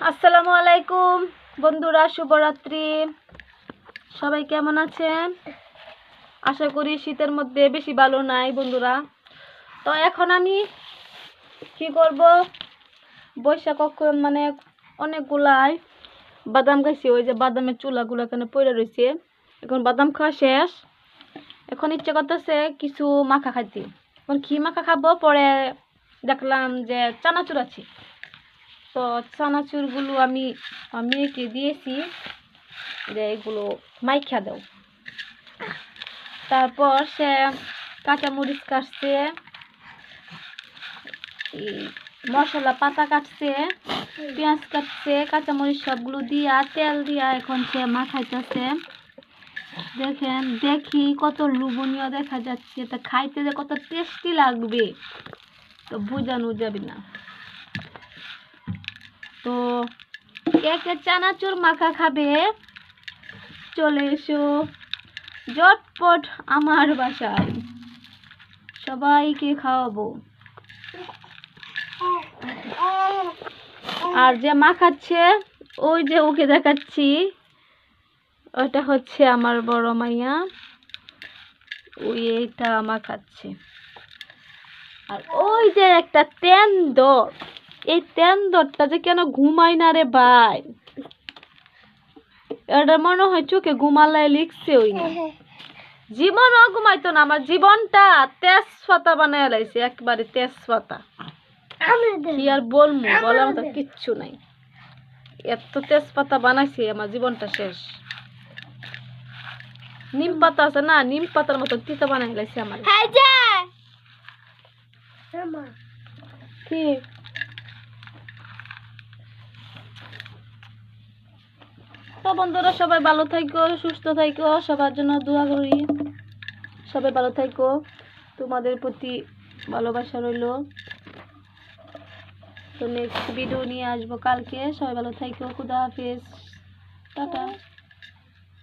আসসালামু আলাইকুম বন্ধুরা, শুভরাত্রি। সবাই কেমন আছেন? আশা করি শীতের মধ্যে বেশি ভালো নাই বন্ধুরা। তো এখন আমি কি করব, বৈশাখ মানে অনেকগুলাই বাদাম খাইছি। ওই যে বাদামের চুলাগুলো এখানে পড়ে রয়েছে। এখন বাদাম খাওয়া শেষ। এখন ইচ্ছে করতেছে কিছু মাখা খাইতে। এখন কি মাখা খাবো, পরে দেখলাম যে চানাচুর আছে। তো চানাচুরগুলো আমি মেয়েকে দিয়েছি যে এগুলো মাইখা দাও। তারপর সে কাঁচামরিচ কাটছে, মশলা পাতা কাটছে, পেঁয়াজ কাটছে, কাঁচামরিচ সবগুলো দিয়া তেল দিয়া এখন সে মাখাইতেছে। দেখেন, দেখি কত লোভনীয় দেখা যাচ্ছে। তা খাইতে যে কত টেস্টি লাগবে তো বোঝানো যাবে না। তো কে কে চানাচুর মাখা খাবে চলে এসো ঝটপট আমার বাসায়, সবাইকে খাওয়াবো। আর যে মাখাচ্ছে ওই যে ওকে দেখাচ্ছি, ওটা হচ্ছে আমার বড় মাইয়া, ওই এটা মাখাচ্ছে। আর ওই যে একটা তেন্দর, এই তেন্দরটা যে কেন ঘুমাই না রে ভাই, এটা মনে হয় চোখে ঘুমালায় লিখছে। ওই না, জীবনও ঘুমাইতো না। আমার জীবনটা তেজপাতা বানায় লাইছে, একবারে তেজপাতা। কি আর বলবো, বলার মতো কিচ্ছু নাই। এত তেজপাতা বানাইছে, আমার জীবনটা শেষ। নিম পাতা আছে না, নিম পাতার মতো তিতা বানাই লাইছে আমার। কি তো বন্ধুরা, সবাই ভালো থাকো, সুস্থ থাকো, সবার জন্য দোয়া করি। সবাই ভালো থাকো, তোমাদের প্রতি ভালোবাসা রইল। তো নেক্সট ভিডিও নিয়ে আসবো কালকে। সবাই ভালো থাকো, খুদা হাফেজ, টাটা।